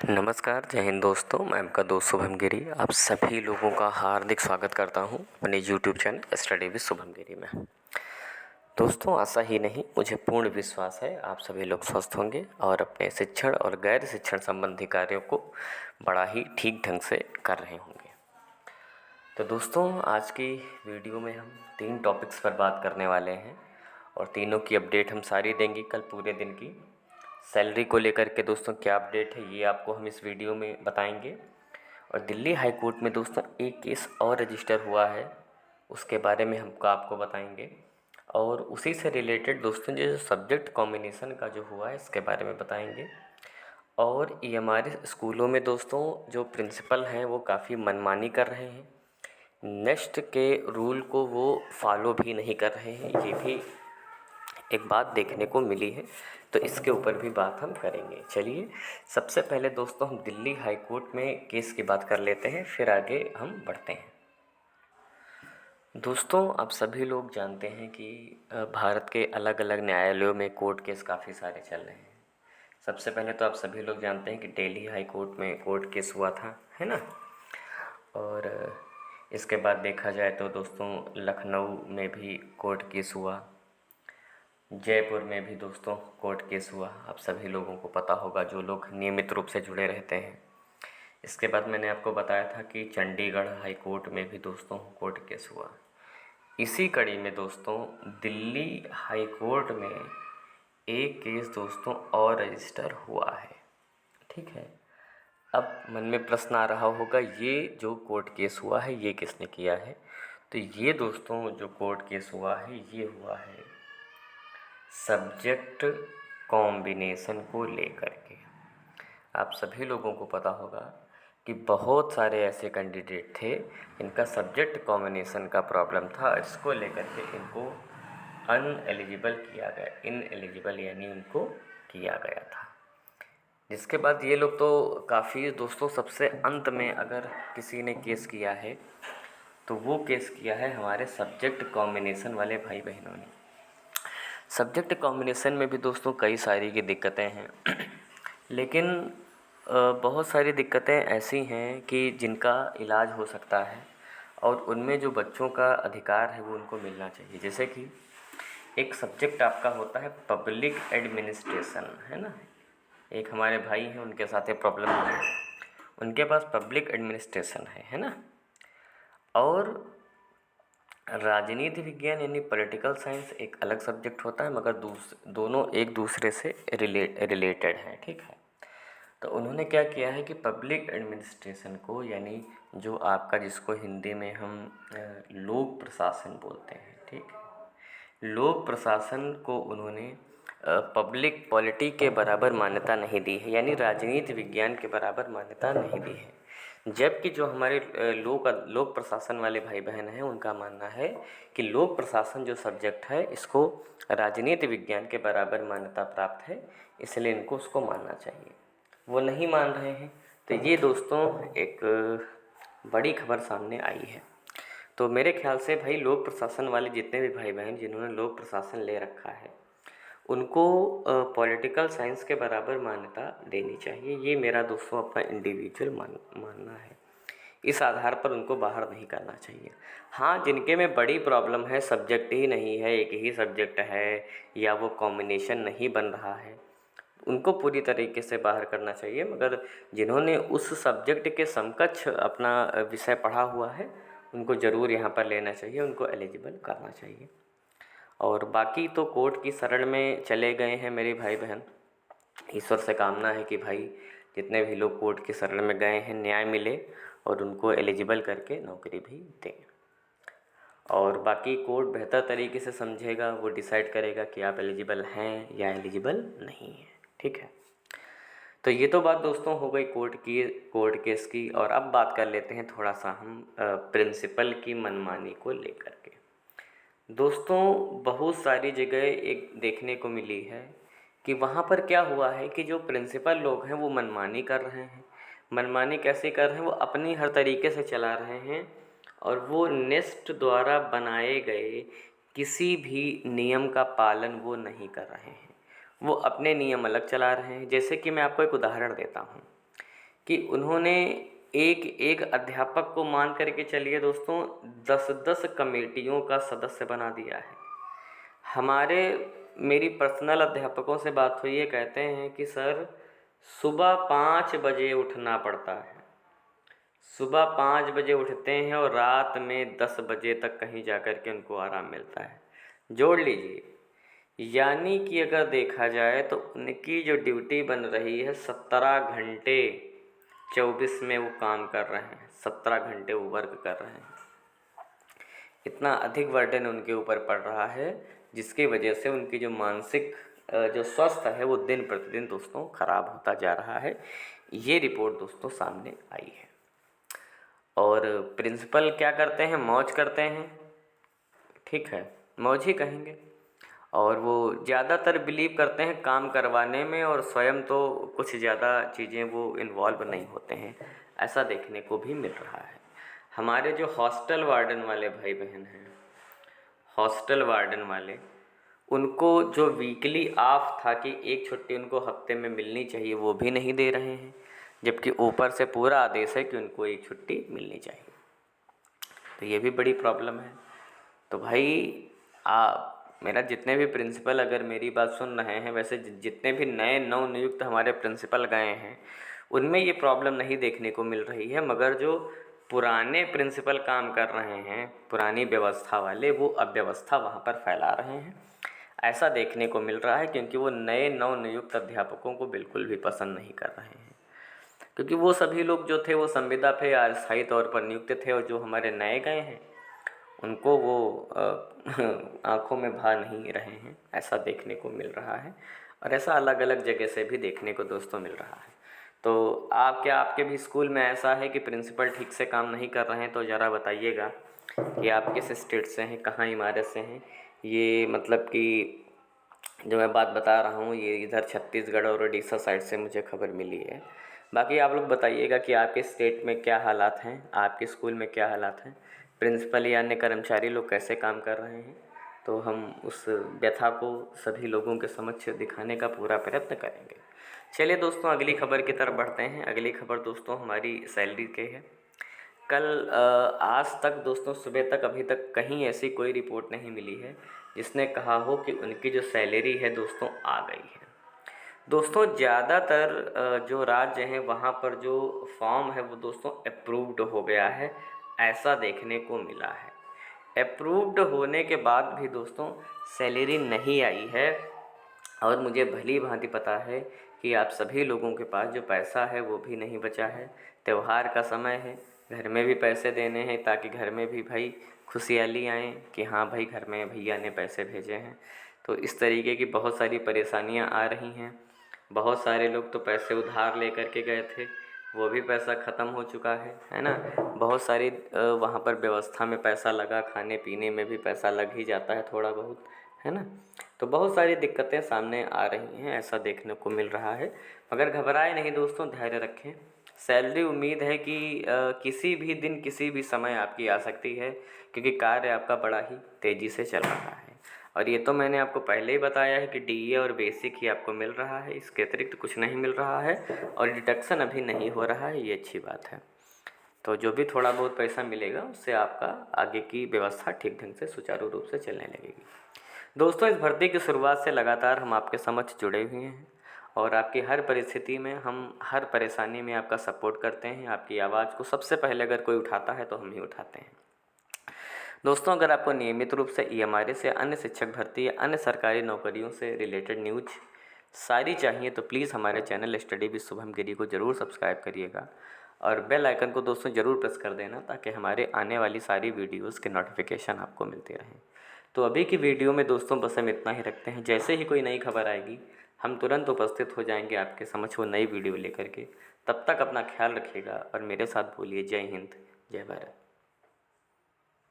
नमस्कार, जय हिंद दोस्तों। मैं आपका दोस्त शुभम गिरी आप सभी लोगों का हार्दिक स्वागत करता हूं अपने YouTube channel study with Shubham Giri में। दोस्तों, आशा ही नहीं मुझे पूर्ण विश्वास है आप सभी लोग स्वस्थ होंगे और अपने शिक्षण और गैर शिक्षण संबंधी कार्यों को बड़ा ही ठीक ढंग से कर रहे होंगे। तो दोस्तों, आज की वीडियो में हम 3 टॉपिक्स पर बात करने वाले हैं और तीनों की अपडेट हम सारी देंगे कल पूरे दिन की। सैलरी को लेकर के दोस्तों क्या अपडेट है ये आपको हम इस वीडियो में बताएंगे। और दिल्ली हाई कोर्ट में दोस्तों एक केस और रजिस्टर हुआ है, उसके बारे में हमको आपको बताएंगे। और उसी से रिलेटेड दोस्तों जो सब्जेक्ट कॉम्बिनेशन का जो हुआ है इसके बारे में बताएंगे। और ये हमारे स्कूलों में दोस्तों जो प्रिंसिपल हैं वो काफ़ी मनमानी कर रहे हैं, नेक्स्ट के रूल को वो फॉलो भी नहीं कर रहे हैं, ये भी एक बात देखने को मिली है। तो इसके ऊपर भी बात हम करेंगे। चलिए, सबसे पहले दोस्तों हम दिल्ली हाई कोर्ट में केस की बात कर लेते हैं, फिर आगे हम बढ़ते हैं। दोस्तों, आप सभी लोग जानते हैं कि भारत के अलग अलग न्यायालयों में कोर्ट केस काफ़ी सारे चल रहे हैं। सबसे पहले तो आप सभी लोग जानते हैं कि दिल्ली हाई कोर्ट में कोर्ट केस हुआ था, है ना। और इसके बाद देखा जाए तो दोस्तों लखनऊ में भी कोर्ट केस हुआ, जयपुर में भी दोस्तों कोर्ट केस हुआ। आप सभी लोगों को पता होगा जो लोग नियमित रूप से जुड़े रहते हैं। इसके बाद मैंने आपको बताया था कि चंडीगढ़ हाई कोर्ट में भी दोस्तों कोर्ट केस हुआ। इसी कड़ी में दोस्तों दिल्ली हाई कोर्ट में एक केस दोस्तों और रजिस्टर हुआ है, ठीक है। अब मन में प्रश्न आ रहा होगा ये जो कोर्ट केस हुआ है ये किसने किया है। तो ये दोस्तों जो कोर्ट केस हुआ है ये हुआ है सब्जेक्ट कॉम्बिनेशन को लेकर के। आप सभी लोगों को पता होगा कि बहुत सारे ऐसे कैंडिडेट थे इनका सब्जेक्ट कॉम्बिनेशन का प्रॉब्लम था, इसको लेकर के इनको अनएलिजिबल किया गया, इनएलिजिबल यानी इनको किया गया था। जिसके बाद ये लोग तो काफ़ी दोस्तों सबसे अंत में अगर किसी ने केस किया है तो वो केस किया है हमारे सब्जेक्ट कॉम्बिनेशन वाले भाई बहनों ने। सब्जेक्ट कॉम्बिनेशन में भी दोस्तों कई सारी की दिक्कतें हैं लेकिन बहुत सारी दिक्कतें ऐसी हैं कि जिनका इलाज हो सकता है और उनमें जो बच्चों का अधिकार है वो उनको मिलना चाहिए। जैसे कि एक सब्जेक्ट आपका होता है पब्लिक एडमिनिस्ट्रेशन, है ना। एक हमारे भाई हैं उनके साथ ये प्रॉब्लम है, उनके पास पब्लिक एडमिनिस्ट्रेशन है ना। और राजनीति विज्ञान यानी पॉलिटिकल साइंस एक अलग सब्जेक्ट होता है, मगर दोनों एक दूसरे से रिलेटेड हैं, ठीक है। तो उन्होंने क्या किया है कि पब्लिक एडमिनिस्ट्रेशन को यानी जो आपका जिसको हिंदी में हम लोक प्रशासन बोलते हैं, ठीक है, लोक प्रशासन को उन्होंने पब्लिक पॉलिटी के बराबर मान्यता नहीं दी है, यानी राजनीति विज्ञान के बराबर मान्यता नहीं दी है। जबकि जो हमारे लोक प्रशासन वाले भाई बहन हैं उनका मानना है कि लोक प्रशासन जो सब्जेक्ट है इसको राजनीति विज्ञान के बराबर मान्यता प्राप्त है, इसलिए इनको उसको मानना चाहिए। वो नहीं मान रहे हैं। तो ये दोस्तों एक बड़ी खबर सामने आई है। तो मेरे ख्याल से भाई लोक प्रशासन वाले जितने भी भाई बहन जिन्होंने लोक प्रशासन ले रखा है उनको पॉलिटिकल साइंस के बराबर मान्यता देनी चाहिए। ये मेरा दोस्तों अपना इंडिविजुअल मानना है। इस आधार पर उनको बाहर नहीं करना चाहिए। हाँ, जिनके में बड़ी प्रॉब्लम है, सब्जेक्ट ही नहीं है, एक ही सब्जेक्ट है या वो कॉम्बिनेशन नहीं बन रहा है, उनको पूरी तरीके से बाहर करना चाहिए। मगर जिन्होंने उस सब्जेक्ट के समकक्ष अपना विषय पढ़ा हुआ है उनको ज़रूर यहाँ पर लेना चाहिए, उनको एलिजिबल करना चाहिए। और बाकी तो कोर्ट की शरण में चले गए हैं मेरे भाई बहन। ईश्वर से कामना है कि भाई जितने भी लोग कोर्ट की शरण में गए हैं न्याय मिले और उनको एलिजिबल करके नौकरी भी दें। और बाकी कोर्ट बेहतर तरीके से समझेगा, वो डिसाइड करेगा कि आप एलिजिबल हैं या एलिजिबल नहीं हैं, ठीक है। तो ये तो बात दोस्तों हो गई कोर्ट केस की। और अब बात कर लेते हैं थोड़ा सा हम प्रिंसिपल की मनमानी को लेकर के। दोस्तों, बहुत सारी जगह एक देखने को मिली है कि वहाँ पर क्या हुआ है कि जो प्रिंसिपल लोग हैं वो मनमानी कर रहे हैं। मनमानी कैसे कर रहे हैं, वो अपनी हर तरीके से चला रहे हैं और वो नेस्ट द्वारा बनाए गए किसी भी नियम का पालन वो नहीं कर रहे हैं। वो अपने नियम अलग चला रहे हैं। जैसे कि मैं आपको एक उदाहरण देता हूँ कि उन्होंने एक एक अध्यापक को मान करके चलिए दोस्तों 10-10 कमेटियों का सदस्य बना दिया है। हमारे मेरी पर्सनल अध्यापकों से बात हुई है, कहते हैं कि सर सुबह 5 बजे उठना पड़ता है, सुबह 5 बजे उठते हैं और रात में 10 बजे तक कहीं जा कर के उनको आराम मिलता है। जोड़ लीजिए, यानी कि अगर देखा जाए तो उनकी जो ड्यूटी बन रही है 17 घंटे 24 में वो काम कर रहे हैं, 17 घंटे वो वर्क कर रहे हैं। इतना अधिक बर्डन उनके ऊपर पड़ रहा है, जिसकी वजह से उनकी जो मानसिक जो स्वास्थ्य है वो दिन प्रतिदिन दोस्तों ख़राब होता जा रहा है। ये रिपोर्ट दोस्तों सामने आई है। और प्रिंसिपल क्या करते हैं, मौज करते हैं, ठीक है, मौज ही कहेंगे। और वो ज़्यादातर बिलीव करते हैं काम करवाने में, और स्वयं तो कुछ ज़्यादा चीज़ें वो इन्वॉल्व नहीं होते हैं, ऐसा देखने को भी मिल रहा है। हमारे जो हॉस्टल वार्डन वाले भाई बहन हैं, हॉस्टल वार्डन वाले, उनको जो वीकली ऑफ था कि एक छुट्टी उनको हफ्ते में मिलनी चाहिए, वो भी नहीं दे रहे हैं, जबकि ऊपर से पूरा आदेश है कि उनको एक छुट्टी मिलनी चाहिए। तो ये भी बड़ी प्रॉब्लम है। तो भाई मेरा जितने भी प्रिंसिपल अगर मेरी बात सुन रहे हैं, वैसे जितने भी नए नवनियुक्त हमारे प्रिंसिपल गए हैं उनमें ये प्रॉब्लम नहीं देखने को मिल रही है, मगर जो पुराने प्रिंसिपल काम कर रहे हैं, पुरानी व्यवस्था वाले, वो अव्यवस्था वहाँ पर फैला रहे हैं, ऐसा देखने को मिल रहा है। क्योंकि वो नए नवनियुक्त अध्यापकों को बिल्कुल भी पसंद नहीं कर रहे हैं, क्योंकि वो सभी लोग जो थे वो संविदा पे या अस्थायी तौर पर नियुक्त थे, और जो हमारे नए गए हैं उनको वो आँखों में भा नहीं रहे हैं, ऐसा देखने को मिल रहा है। और ऐसा अलग अलग जगह से भी देखने को दोस्तों मिल रहा है। तो आपके भी स्कूल में ऐसा है कि प्रिंसिपल ठीक से काम नहीं कर रहे हैं? तो ज़रा बताइएगा कि आप किस स्टेट से हैं, कहाँ इमारत से हैं। ये मतलब कि जो मैं बात बता रहा हूँ ये इधर छत्तीसगढ़ और उड़ीसा साइड से मुझे खबर मिली है। बाकी आप लोग बताइएगा कि आपके स्टेट में क्या हालात हैं, आपके स्कूल में क्या हालात हैं, प्रिंसिपल या अन्य कर्मचारी लोग कैसे काम कर रहे हैं। तो हम उस व्यथा को सभी लोगों के समक्ष दिखाने का पूरा प्रयत्न करेंगे। चलिए दोस्तों, अगली खबर की तरफ बढ़ते हैं। अगली खबर दोस्तों हमारी सैलरी की है। कल आज तक दोस्तों सुबह तक अभी तक कहीं ऐसी कोई रिपोर्ट नहीं मिली है जिसने कहा हो कि उनकी जो सैलरी है दोस्तों आ गई है। दोस्तों ज़्यादातर जो राज्य हैं वहाँ पर जो फॉर्म है वो दोस्तों अप्रूव्ड हो गया है, ऐसा देखने को मिला है। अप्रूव्ड होने के बाद भी दोस्तों सैलरी नहीं आई है, और मुझे भली भांति पता है कि आप सभी लोगों के पास जो पैसा है वो भी नहीं बचा है। त्यौहार का समय है, घर में भी पैसे देने हैं ताकि घर में भी भाई खुशहाली आए कि हाँ भाई घर में भैया ने पैसे भेजे हैं। तो इस तरीके की बहुत सारी परेशानियां आ रही हैं। बहुत सारे लोग तो पैसे उधार ले कर के गए थे, वो भी पैसा ख़त्म हो चुका है ना। बहुत सारी वहाँ पर व्यवस्था में पैसा लगा, खाने पीने में भी पैसा लग ही जाता है थोड़ा बहुत, है ना। तो बहुत सारी दिक्कतें सामने आ रही हैं, ऐसा देखने को मिल रहा है। मगर घबराए नहीं दोस्तों, धैर्य रखें। सैलरी उम्मीद है कि किसी भी दिन किसी भी समय आपकी आ सकती है, क्योंकि कार्य आपका बड़ा ही तेज़ी से चल रहा है। और ये तो मैंने आपको पहले ही बताया है कि डीए और बेसिक ही आपको मिल रहा है, इसके अतिरिक्त कुछ नहीं मिल रहा है, और डिडक्शन अभी नहीं हो रहा है, ये अच्छी बात है। तो जो भी थोड़ा बहुत पैसा मिलेगा उससे आपका आगे की व्यवस्था ठीक ढंग से सुचारू रूप से चलने लगेगी। दोस्तों, इस भर्ती की शुरुआत से लगातार हम आपके समक्ष जुड़े हुए हैं, और आपकी हर परिस्थिति में, हम हर परेशानी में आपका सपोर्ट करते हैं। आपकी आवाज़ को सबसे पहले अगर कोई उठाता है तो हम ही उठाते हैं। दोस्तों, अगर आपको नियमित रूप से ईएमआरएस से अन्य शिक्षक भर्ती या अन्य सरकारी नौकरियों से रिलेटेड न्यूज सारी चाहिए तो प्लीज़ हमारे चैनल स्टडी विद शुभम गिरी को ज़रूर सब्सक्राइब करिएगा, और बेल आइकन को दोस्तों ज़रूर प्रेस कर देना, ताकि हमारे आने वाली सारी वीडियोज़ के नोटिफिकेशन आपको मिलते रहें। तो अभी की वीडियो में दोस्तों बस हम इतना ही रखते हैं। जैसे ही कोई नई खबर आएगी हम तुरंत उपस्थित हो जाएंगे आपके समक्ष वो नई वीडियो लेकर के। तब तक अपना ख्याल रखिएगा और मेरे साथ बोलिए जय हिंद, जय भारत।